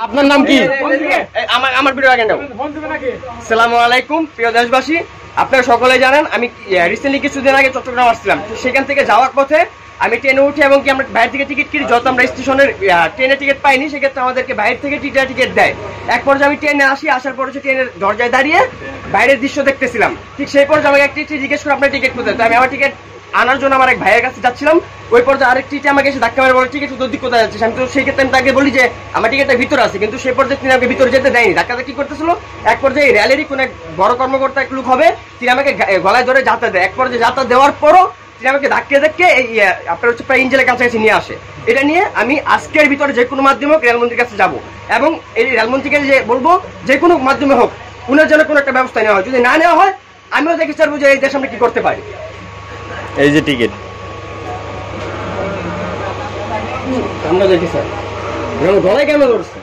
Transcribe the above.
আপনার নাম কি? আমার ভিডিও আগে নাও। আসসালামু আলাইকুম প্রিয় দেশবাসী, আপনারা সকলে জানেন আমি রিসেন্টলি কিছুদিন আগে চট্টগ্রাম আসছিলাম। সেখান থেকে যাওয়ার পথে আমি ট্রেনে উঠি এবং কি আমরা বাইরে থেকে টিকিট কিনি। যত আমরা স্টেশনের ট্রেনে টিকিট পাইনি, সেক্ষেত্রে আমাদেরকে বাইরে থেকে টিকিট দেয়। এক পর্যায়ে আমি ট্রেনে আসার পর হচ্ছে ট্রেনের দরজায় দাঁড়িয়ে বাইরের দৃশ্য দেখতেছিলাম। ঠিক সেই পর্যায়ে আমাকে একটি জিজ্ঞেস করে আপনার টিকিট কোথায়। তো আমি আমার টিকিট আনার জন্য আমার এক ভাইয়ের কাছে যাচ্ছিলাম। ওই পর্যায়ে আরেকটি আমাকে এসে ধাক্কা মেরে বলে টিকিট উত্তর কোথায় যাচ্ছে। আমি তো সেই ক্ষেত্রে আমি তাকে বলি যে আমার টিকিটটা ভিতরে আছে, কিন্তু সেই পর্যায়ে তিনি আমাকে ভিতরে যেতে দেয়নি। ধাক্কাটা কি করতেছিল, এক পর্যায়ে র্যালেরই কোনো এক বড় কর্মকর্তা এক লোক হবে, তিনি আমাকে গলায় ধরে যাতা দেয়। এক পর্যায়ে যাতা দেওয়ার পরও তিনি আমাকে ধাক্কে এই আপনার হচ্ছে প্রায় ইঞ্জেলের কাছাকাছি নিয়ে আসে। এটা নিয়ে আমি আজকের ভিতরে যে কোনো মাধ্যমে হোক রেলমন্ত্রীর কাছে যাব এবং এই রেলমন্ত্রীকে যে বলবো যে কোনো মাধ্যমে হোক উনার জন্য কোনো একটা ব্যবস্থা নেওয়া হয়। যদি না নেওয়া হয় আমিও দেখে চাইবো যে এই দেশ আমরা কি করতে পারি। এই যে টিকিট আমরা দেখি স্যার গলায় কেন ধরছে।